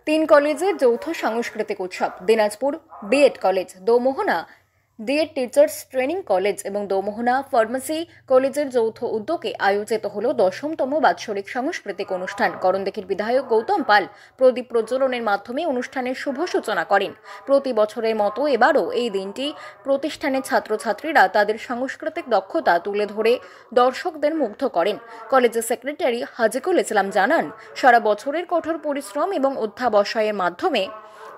তিন কলেজের যৌথ সাংস্কৃতিক উৎসব। Dinajpur BEd college, Domohana DEd teachers training college এবং দোমোহনা ফার্মেসি কলেজের যৌথ উদ্যোগে আয়োজিত হল 10তম বাৎসরিক সাংস্কৃতিক অনুষ্ঠান। করণদিঘির বিধায়ক গৌতম পাল প্রদীপ প্রজ্বলনের মাধ্যমে অনুষ্ঠানের শুভ সূচনা করেন। প্রতি বছরের মতো এবারও এই দিনটি প্রতিষ্ঠানের ছাত্রছাত্রীরা তাদের সাংস্কৃতিক দক্ষতা তুলে ধরে দর্শকদের মুগ্ধ করেন। কলেজের সেক্রেটারি হাজিকুল ইসলাম জানান, সারা বছরের কঠোর পরিশ্রম এবং অধ্যাবসায়ের মাধ্যমে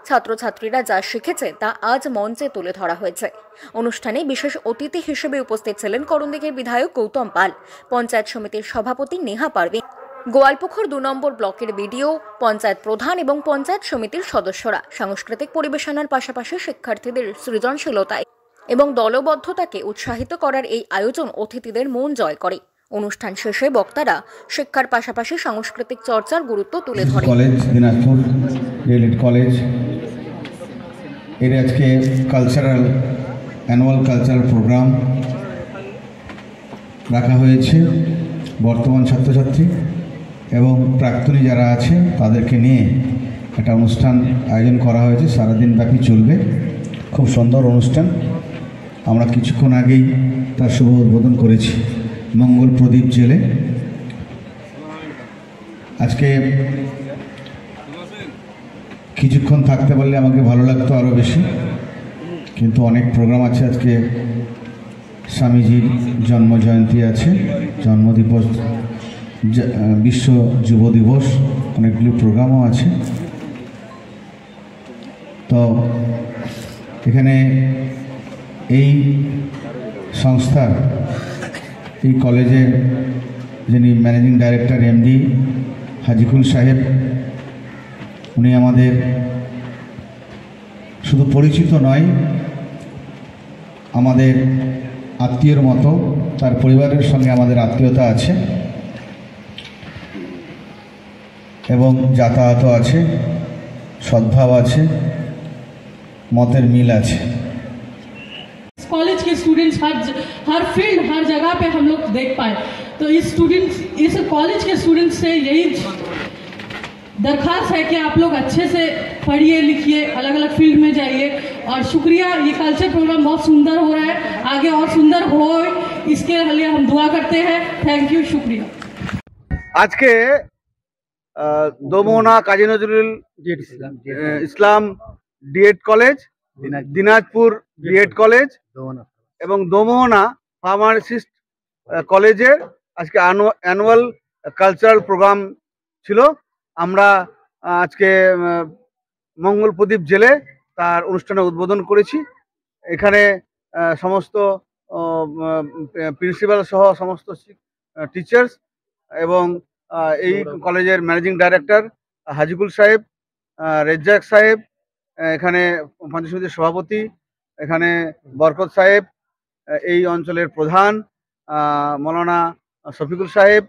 ছাত্রছাত্রীরা যা শিখেছে তা আজ মঞ্চে তুলে ধরা হয়েছে। অনুষ্ঠানে বিশেষ অতিথি হিসেবে উপস্থিত ছিলেন করণদিঘির বিধায়ক গৌতম পাল, পঞ্চায়েত সমিতির সভাপতি নেহা পারভিন, গোয়ালপুকুর 2 নম্বর ব্লকের বিডিও, পঞ্চায়েত প্রধান এবং পঞ্চায়েত সমিতির সদস্যরা। সাংস্কৃতিক পরিবেশনার পাশাপাশি শিক্ষার্থীদের সৃজনশীলতায় এবং দলবদ্ধতাকে উৎসাহিত করার এই আয়োজন অতিথিদের মন জয় করে। অনুষ্ঠান শেষে বক্তারা শিক্ষার পাশাপাশি সাংস্কৃতিক চর্চার গুরুত্ব তুলে ধরেন। কলেজ দিনাজপুর ডিএড কলেজ এর আজকে অ্যানুয়াল কালচারাল প্রোগ্রাম রাখা হয়েছে। বর্তমান ছাত্রছাত্রী এবং প্রাক্তনী যারা আছে তাদেরকে নিয়ে একটা অনুষ্ঠান আয়োজন করা হয়েছে, সারাদিন ব্যাপী চলবে। খুব সুন্দর অনুষ্ঠান। আমরা কিছুক্ষণ আগেই তার শুভ উদ্বোধন করেছি মঙ্গল প্রদীপ জেলে। আজকে কিছুক্ষণ থাকতে পারলে আমাকে ভালো লাগতো আরও বেশি, কিন্তু অনেক প্রোগ্রাম আছে। আজকে স্বামীজির জন্মজয়ন্তী আছে, জন্মদিবস, বিশ্ব যুব দিবস, অনেকগুলি প্রোগ্রামও আছে। তো এখানে এই সংস্থার এই কলেজের যিনি ম্যানেজিং ডাইরেক্টর এমডি হাজিকুল সাহেব, উনি আমাদের শুধু পরিচিত নয়, আমাদের আত্মীয়র মতো। তার পরিবারের সঙ্গে আমাদের আত্মীয়তা আছে এবং যাতায়াতও আছে, সদ্ভাব আছে, মতের মিল আছে। कॉलेज के स्टूडेंट्स हर फील्ड हर जगह पे हम लोग देख पाए, तो इस कॉलेज के स्टूडेंट्स से यही दरख्वास्त है कि आप लोग अच्छे से पढ़िए लिखिए, अलग अलग फील्ड में जाइए। और शुक्रिया, ये कल्चर प्रोग्राम बहुत सुंदर हो रहा है, आगे और सुंदर हो, इसके लिए हम दुआ करते हैं। थैंक यू, शुक्रिया। आज के Domohana Kazi Nazrul Islam DEd college, Dinajpur BEd college এবং দোমোহনা ফার্মাসিস্ট কলেজের আজকে অ্যানুয়াল কালচারাল প্রোগ্রাম ছিল। আমরা আজকে মঙ্গল প্রদীপ জেলে তার অনুষ্ঠানে উদ্বোধন করেছি। এখানে সমস্ত প্রিন্সিপাল সহ সমস্ত টিচার্স এবং এই কলেজের ম্যানেজিং ডাইরেক্টর হাজিকুল সাহেব, রেজ্জাক সাহেব, এখানে পঞ্চায়েত সমিতির সভাপতি, এখানে বরকত সাহেব, এই অঞ্চলের প্রধান মৌলানা শফিকুল সাহেব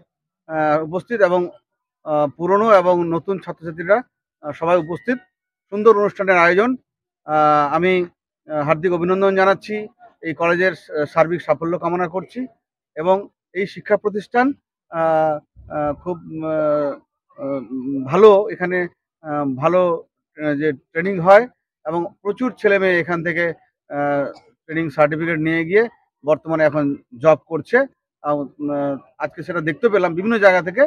উপস্থিত এবং পুরনো এবং নতুন ছাত্রছাত্রীরা সবাই উপস্থিত। সুন্দর অনুষ্ঠানের আয়োজন। আমি হার্দিক অভিনন্দন জানাচ্ছি, এই কলেজের সার্বিক সাফল্য কামনা করছি এবং এই শিক্ষা প্রতিষ্ঠান খুব ভালো, এখানে ভালো যে ট্রেনিং হয় এবং প্রচুর ছেলে মেয়ে এখান থেকে ট্রেনিং সার্টিফিকেট নিয়ে গিয়ে বর্তমানে এখন জব করছে। আজকে সেটা দেখতে পেলাম, বিভিন্ন জায়গা থেকে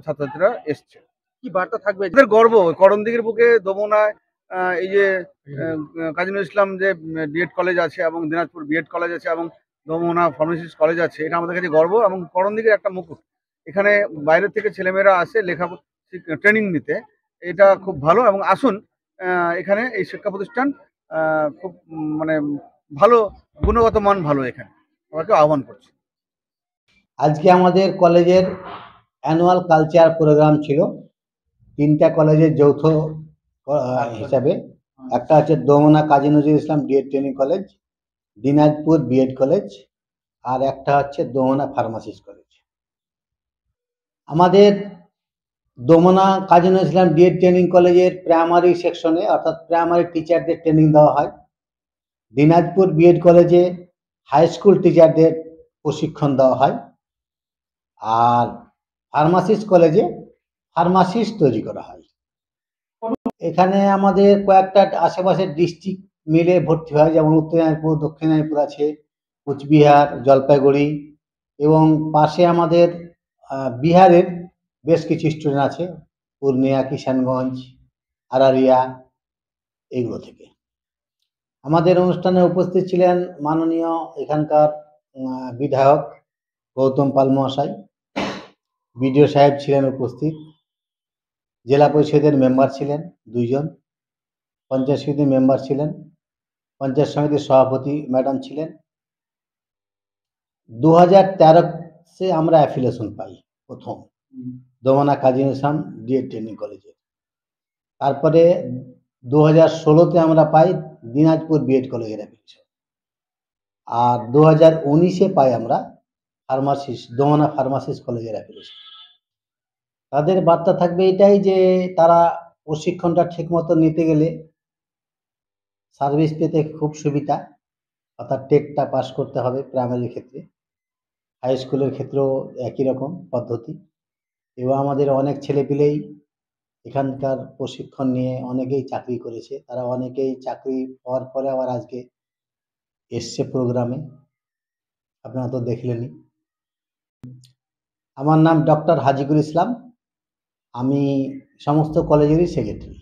ছাত্রছাত্রীরা এসছে। কি বার্তা থাকবে? এদের গর্ব করণদিঘির বুকে দোমোহনায় এই যে কাজী নজরুল ইসলাম যে ডিএড কলেজ আছে এবং দিনাজপুর বিএড কলেজ আছে এবং দোমোহনা ফার্মাসিস্ট কলেজ আছে, এটা আমাদের কাছে গর্ব এবং করণদিঘির একটা মুকুট। এখানে বাইরের থেকে ছেলেমেয়েরা আসে লেখাপড়া ট্রেনিং নিতে, এটা খুব ভালো। এবং আসুন, এখানে এই শিক্ষা প্রতিষ্ঠান খুব মানে ভালো, গুণগত মান ভালো। এখানে সবাইকে আহ্বান করছি। আজকে আমাদের কলেজের অ্যানুয়াল কালচার প্রোগ্রাম ছিল, 3টা কলেজের যৌথ হিসাবে। একটা হচ্ছে Domohana Kazi Nazrul Islam DEd training college, Dinajpur BEd college, আর একটা হচ্ছে দোমোহনা ফার্মাসিস্ট কলেজ। আমাদের দোমোহনা কাজী নজরুল ইসলাম ডিএড ট্রেনিং কলেজের প্রাইমারি সেকশনে অর্থাৎ প্রাইমারি টিচারদের ট্রেনিং দেওয়া হয়। দিনাজপুর বিএড কলেজে হাই স্কুল টিচারদের প্রশিক্ষণ দেওয়া হয়। আর ফার্মাসিস্ট কলেজে ফার্মাসিস্ট তৈরি করা হয়। এখানে আমাদের কয়েকটা আশেপাশের ডিস্ট্রিক্ট মিলে ভর্তি হয়, যেমন উত্তর দিনাজপুর, দক্ষিণ দিনাজপুর আছে, কুচবিহার, জলপাইগুড়ি, এবং পাশে আমাদের বিহারের বেশ কিছু স্টুডেন্ট আছে, পূর্ণিয়া, কিষানগঞ্জ, আরারিয়া, এইগুলো থেকে। আমাদের অনুষ্ঠানে উপস্থিত ছিলেন মাননীয় এখানকার বিধায়ক গৌতম পাল মহাশয়, বিডিও সাহেব ছিলেন উপস্থিত, জেলা পরিষদের মেম্বার ছিলেন 2 জন, পঞ্চায়েত সমিতির মেম্বার ছিলেন, পঞ্চায়েত সমিতির সভাপতি ম্যাডাম ছিলেন। 2013 সে আমরা অ্যাফিলিয়েশন পাই প্রথম দমনা কাজী নজরুল ইসলাম ডিএড ট্রেনিং কলেজে। তারপরে 2016-তে আমরা পাই দিনাজপুর বিএড কলেজের অ্যাফিলিয়েশন, আর 2019-এ পাই আমরা দমনা ফার্মাসিস্ট কলেজের অ্যাফিলিয়েশন। তাদের বার্তা থাকবে এটাই যে তারা প্রশিক্ষণটা ঠিকমতো নিতে গেলে সার্ভিস পেতে খুব সুবিধা, অর্থাৎ টেটটা পাস করতে হবে প্রাইমারির ক্ষেত্রে, হাই স্কুলের ক্ষেত্রেও একই রকম পদ্ধতি। এবং আমাদের অনেক ছেলেপিলেই এখানকার প্রশিক্ষণ নিয়ে অনেকেই চাকরি করেছে, তারা অনেকেই চাকরি পাওয়ার পরে আবার আজকে এসছে প্রোগ্রামে, আপনারা তো দেখলেনই। আমার নাম ডক্টর হাজিকুল ইসলাম, আমি সমস্ত কলেজেরই সেক্রেটারি।